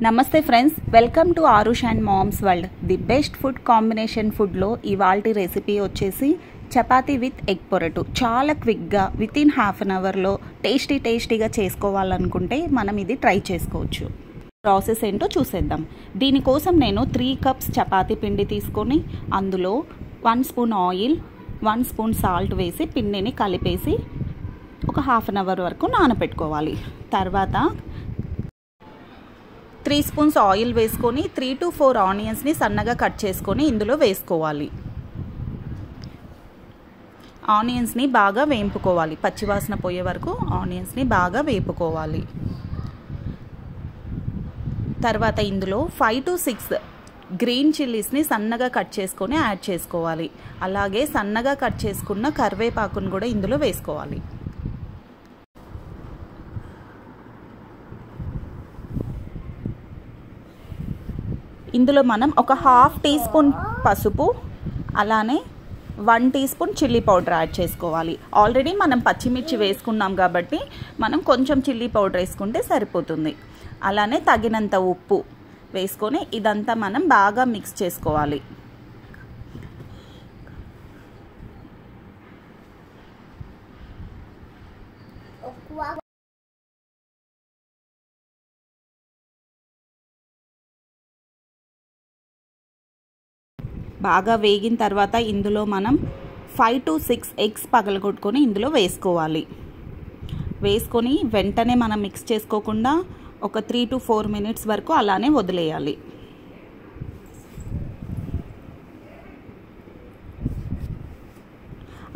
నమస్తే friends, welcome to Aarush and mom's world. The best food combination ఫుడ్లో ఇవాల్టి recipe వచ్చేసి చపాతీ విత్ ఎగ్ పొరటు. చాలా క్విక్గా వితిన్ హాఫ్ అన్ అవర్లో టేస్టీగా చేసుకోవాలనుకుంటే మనం ఇది ట్రై చేసుకోవచ్చు. ప్రాసెస్ ఏంటో చూసేద్దాం. దీనికోసం నేను 3 కప్స్ చపాతీ పిండి తీసుకొని అందులో 1 స్పూన్ ఆయిల్, 1 స్పూన్ సాల్ట్ వేసి పిండిని కలిపేసి ఒక హాఫ్ అన్ అవర్ వరకు నానబెట్టుకోవాలి. తర్వాత 3 స్పూన్స్ ఆయిల్ వేసుకొని 3 to 4 ఆనియన్స్ని సన్నగా కట్ చేసుకొని ఇందులో వేసుకోవాలి. ఆనియన్స్ని బాగా వేపుకోవాలి, పచ్చివాసన పోయే వరకు ఆనియన్స్ని బాగా వేపుకోవాలి. తర్వాత ఇందులో 5 to 6 గ్రీన్ చిల్లీస్ని సన్నగా కట్ చేసుకొని యాడ్ చేసుకోవాలి. అలాగే సన్నగా కట్ చేసుకున్న కరివేపాకును కూడా ఇందులో వేసుకోవాలి. ఇందులో మనం ఒక హాఫ్ టీ స్పూన్ పసుపు, అలానే 1 teaspoon chilli powder add చేసుకోవాలి. ఆల్రెడీ మనం పచ్చిమిర్చి వేసుకున్నాం కాబట్టి మనం కొంచెం చిల్లీ పౌడర్ వేసుకుంటే సరిపోతుంది. అలానే తగినంత ఉప్పు వేసుకొని ఇదంతా మనం బాగా మిక్స్ చేసుకోవాలి. బాగా వేగిన తర్వాత ఇందులో మనం 5 to 6 ఎగ్స్ పగలగొట్టుకొని ఇందులో వేసుకోవాలి. వేసుకొని వెంటనే మనం మిక్స్ చేసుకోకుండా ఒక 3 to 4 మినిట్స్ వరకు అలానే వదిలేయాలి.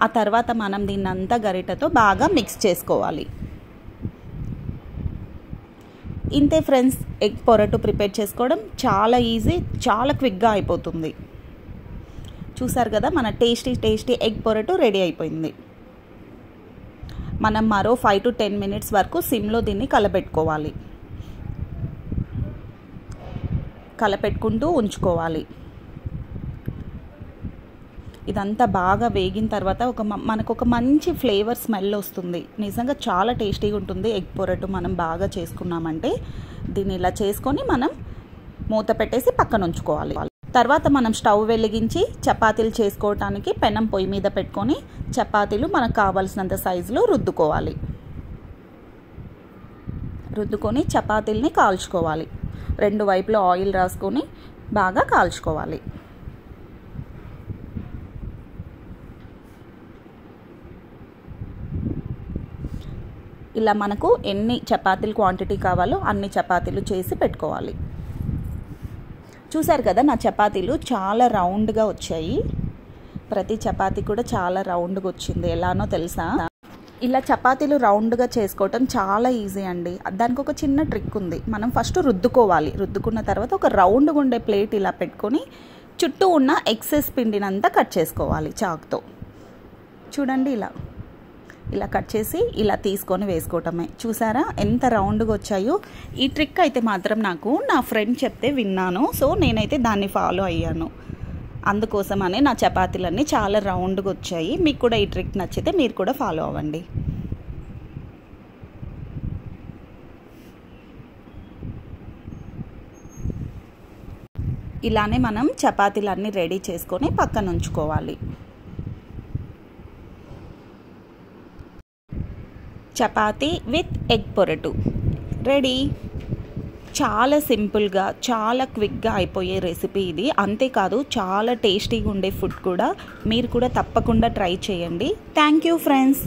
ఆ తర్వాత మనం దీన్నంతా గరిటెతో బాగా మిక్స్ చేసుకోవాలి. ఇంతే ఫ్రెండ్స్, ఎగ్ పొరటు ప్రిపేర్ చేసుకోవడం చాలా ఈజీ, చాలా క్విక్గా అయిపోతుంది. చూసారు కదా, మన టేస్టీ ఎగ్ పొరటు రెడీ అయిపోయింది. మనం మరో 5 to 10 మినిట్స్ వరకు సిమ్లో దీన్ని కలపెట్టుకోవాలి. కలపెట్టుకుంటూ ఉంచుకోవాలి. ఇదంతా బాగా వేగిన తర్వాత మనకు ఒక మంచి ఫ్లేవర్ స్మెల్ వస్తుంది. నిజంగా చాలా టేస్టీగా ఉంటుంది ఎగ్ పొరటు. మనం బాగా చేసుకున్నామంటే దీన్ని ఇలా చేసుకొని మనం మూత పెట్టేసి పక్కన ఉంచుకోవాలి. తర్వాత మనం స్టవ్ వెలిగించి చపాతీలు చేసుకోవటానికి పెనం పొయ్యి మీద పెట్టుకొని చపాతీలు మనకు కావాల్సినంత సైజులో రుద్దుకోవాలి. రుద్దుకొని చపాతీలని కాల్చుకోవాలి. 2 వైపులో ఆయిల్ రాసుకొని బాగా కాల్చుకోవాలి. ఇలా మనకు ఎన్ని చపాతీలు క్వాంటిటీ కావాలో అన్ని చపాతీలు చేసి పెట్టుకోవాలి. చూసారు కదా, నా చపాతీలు చాలా రౌండ్గా వచ్చాయి. ప్రతి చపాతీ కూడా చాలా రౌండ్గా వచ్చింది. ఎలానో తెలుసా? ఇలా చపాతీలు రౌండ్గా చేసుకోవటం చాలా ఈజీ అండి. దానికి ఒక చిన్న ట్రిక్ ఉంది. మనం ఫస్ట్ రుద్దుకోవాలి. రుద్దుకున్న తర్వాత ఒక రౌండ్గా ఉండే ప్లేట్ ఇలా పెట్టుకొని చుట్టూ ఉన్న ఎక్సెస్ పిండినంతా కట్ చేసుకోవాలి చాకుతో. చూడండి, ఇలా కట్ చేసి ఇలా తీసుకొని వేసుకోవటమే. చూసారా ఎంత రౌండ్గా వచ్చాయో? ఈ ట్రిక్ అయితే మాత్రం నాకు నా ఫ్రెండ్ చెప్తే విన్నాను. సో నేనైతే దాన్ని ఫాలో అయ్యాను. అందుకోసమనే నా చపాతీలన్నీ చాలా రౌండ్గా వచ్చాయి. మీకు కూడా ఈ ట్రిక్ నచ్చితే మీరు కూడా ఫాలో అవ్వండి. ఇలానే మనం చపాతీలన్నీ రెడీ చేసుకొని పక్కన ఉంచుకోవాలి. చపాతీ విత్ ఎగ్ పొరటు రెడీ. చాలా సింపుల్గా, చాలా క్విక్గా అయిపోయే రెసిపీ ఇది. అంతేకాదు చాలా టేస్టీగా ఉండే ఫుడ్ కూడా. మీరు కూడా తప్పకుండా ట్రై చేయండి. Thank you friends.